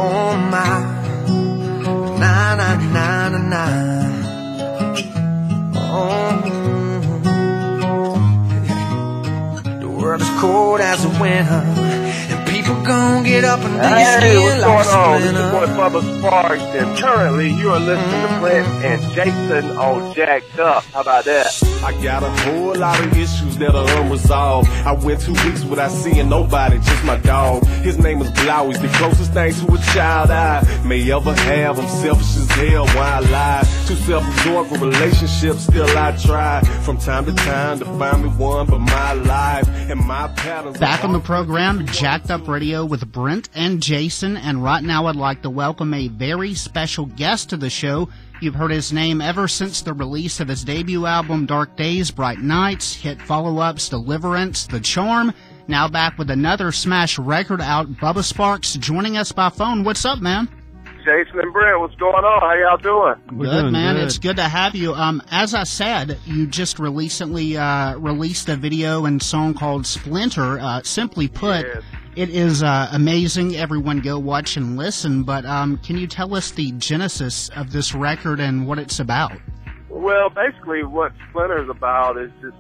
Oh my, na na na na na. Oh, the world is cold as a winter, and people gon' get up and do your skin like Splinter. This is Splinter. your boy Bubba Sparxxx, and currently you are listening to Brent and Jason on Jacked Up. How about that? I got a whole lot of issues that are unresolved. I went 2 weeks without seeing nobody, just my dog. His name is Blau, he's the closest thing to a child I may ever have. I'm selfish as hell, why I lie? Too self-absorbed with relationships, still I try from time to time to find me one, but my life and my patterns. Back on the program, Jacked Up Radio with Brent and Jason, and right now I'd like to welcome a very special guest to the show. You've heard his name ever since the release of his debut album, Dark Days, Bright Nights, hit follow-ups, Deliverance, The Charm. Now back with another smash record out, Bubba Sparxxx joining us by phone. What's up, man? Jason and Brent, what's going on? How y'all doing? Good, man. Good. It's good to have you. As I said, you just recently released a video and song called Splinter. Simply put, Yes. It is amazing. Everyone go watch and listen. But can you tell us the genesis of this record and what it's about? Well, basically what Splinter is about is just,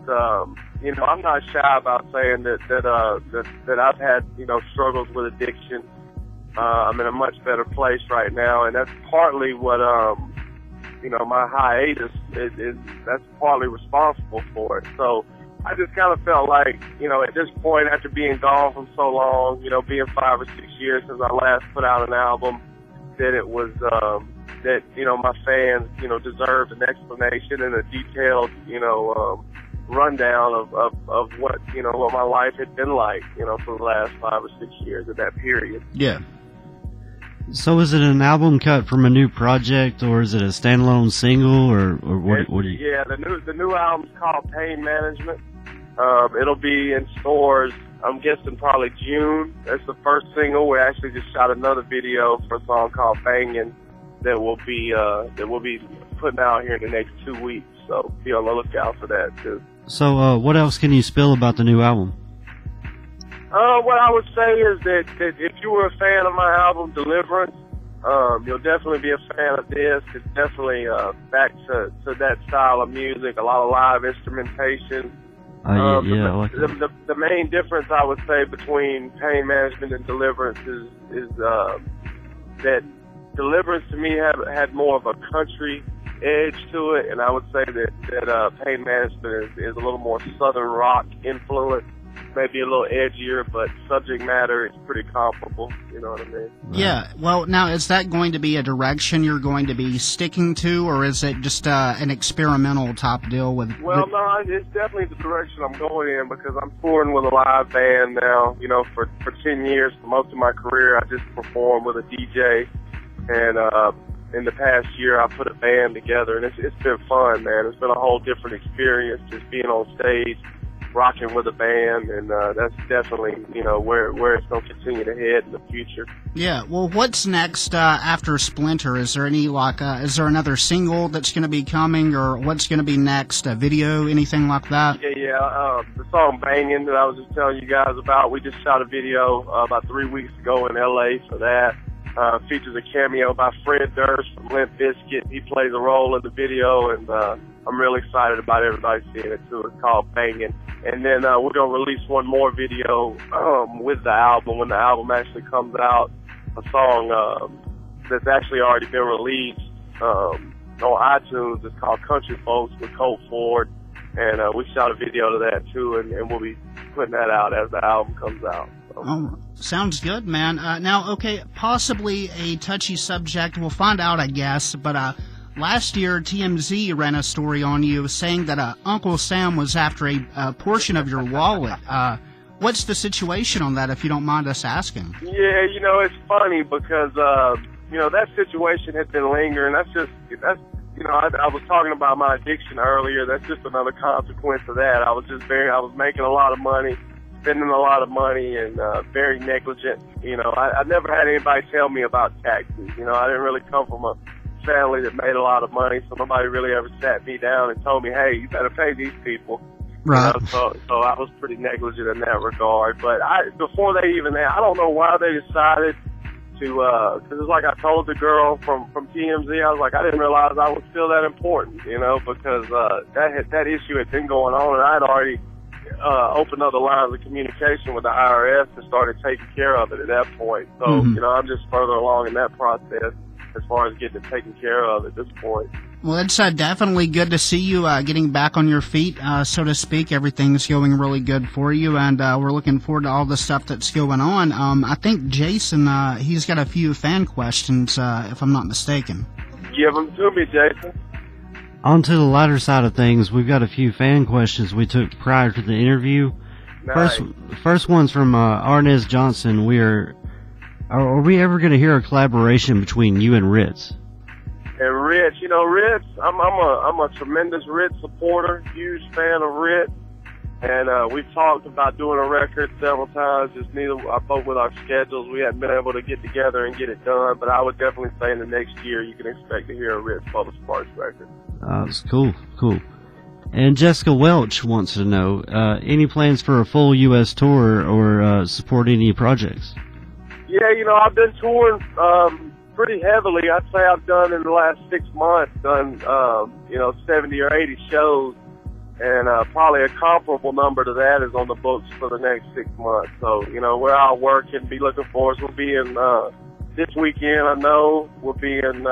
you know, I'm not shy about saying that I've had, you know, struggles with addiction. I'm in a much better place right now, and that's partly what, you know, my hiatus is that's partly responsible for it. So I just kind of felt like, you know, at this point, after being gone from so long, you know, being 5 or 6 years since I last put out an album, that it was, that, you know, my fans, you know, deserved an explanation and a detailed, you know, rundown of what, you know, what my life had been like, you know, for the last 5 or 6 years of that period. Yeah. So is it an album cut from a new project, or is it a standalone single, or what do you... Yeah, the new album's called Pain Management. It'll be in stores, I'm guessing probably June. That's the first single. We actually just shot another video for a song called Bangin' that will be putting out here in the next 2 weeks. So be on the lookout for that too. So what else can you spill about the new album? What I would say is that if you were a fan of my album Deliverance, you'll definitely be a fan of this. It's definitely back to that style of music, a lot of live instrumentation. Yeah, I like that. The main difference I would say between Pain Management and Deliverance is that Deliverance to me had more of a country edge to it, and I would say that Pain Management is a little more southern rock influence. Maybe a little edgier, but subject matter is pretty comparable. You know what I mean? Yeah. Well, now, is that going to be a direction you're going to be sticking to, or is it just an experimental type deal with... Well, no, it's definitely the direction I'm going in, because I'm touring with a live band now. You know, for 10 years, for most of my career, I just performed with a DJ. And in the past year, I put a band together, and it's been fun, man. It's been a whole different experience just being on stage, rocking with a band, and that's definitely, you know, where it's going to continue to head in the future. Yeah, well, what's next after Splinter? Is there any, like, is there another single that's going to be coming, or what's going to be next? A video, anything like that? Yeah, the song Bangin' that I was just telling you guys about, we just shot a video about 3 weeks ago in L.A. for that. Features a cameo by Fred Durst from Limp Bizkit. He plays a role in the video, and I'm really excited about everybody seeing it too. It's called Bangin'. And then we're going to release one more video with the album. When the album actually comes out, a song that's actually already been released on iTunes. It's called Country Folks with Colt Ford. And we shot a video to that too, and we'll be putting that out as the album comes out. So. Oh, sounds good, man. Now, okay, possibly a touchy subject. We'll find out, I guess. But last year, TMZ ran a story on you saying that Uncle Sam was after a portion of your wallet. What's the situation on that, if you don't mind us asking? Yeah, you know, it's funny because, you know, that situation had been lingering. That's you know, I was talking about my addiction earlier. That's just another consequence of that. I was making a lot of money, spending a lot of money, and very negligent. You know, I never had anybody tell me about taxes. You know, I didn't really come from a family that made a lot of money, so nobody really ever sat me down and told me, hey, you better pay these people. Right. You know, so I was pretty negligent in that regard. But before they even, I don't know why they decided cause it's like I told the girl from TMZ, I was like, I didn't realize I was still that important, you know, because, that issue had been going on, and I had already, opened up the lines of communication with the IRS and started taking care of it at that point. So, you know, I'm just further along in that process as far as getting it taken care of at this point. Well, it's definitely good to see you getting back on your feet, so to speak. Everything's going really good for you, and we're looking forward to all the stuff that's going on. I think Jason, he's got a few fan questions, if I'm not mistaken. Give them to me, Jason. On to the lighter side of things, we've got a few fan questions we took prior to the interview. Nice. First one's from Arnez Johnson. Are we ever going to hear a collaboration between you and Ritz? And Ritz, you know, Ritz, I'm a tremendous Ritz supporter, huge fan of Ritz, and we've talked about doing a record several times. Just both with our schedules, we hadn't been able to get together and get it done. But I would definitely say in the next year, you can expect to hear a Ritz Bubba Sparxxx record. That's cool. And Jessica Welch wants to know any plans for a full U.S. tour or support any projects? Yeah, you know, I've been touring pretty heavily. I'd say I've done in the last 6 months, 70 or 80 shows, and probably a comparable number to that is on the books for the next 6 months. So, you know, we're out working, be looking for us. We'll be in this weekend, I know. We'll be in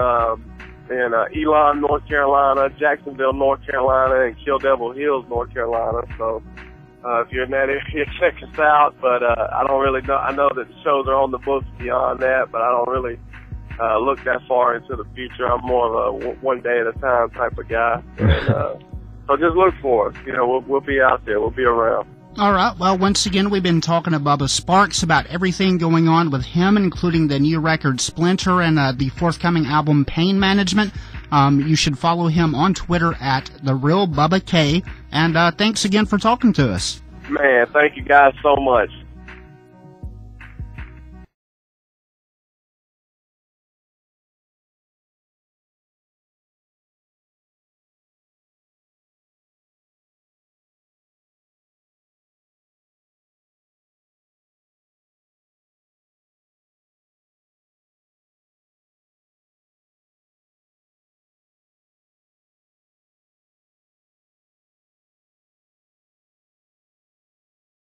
Elon, North Carolina, Jacksonville, North Carolina, and Kill Devil Hills, North Carolina. So, if you're in that area, check us out. But I don't really know. I know that the shows are on the books beyond that, but I don't really look that far into the future. I'm more of a one day at a time type of guy. And, so just look for us. You know, we'll be out there. We'll be around. All right. Well, once again, we've been talking to Bubba Sparxxx about everything going on with him, including the new record Splinter and the forthcoming album Pain Management. You should follow him on Twitter at TheRealBubbaK. And thanks again for talking to us. Man, thank you guys so much.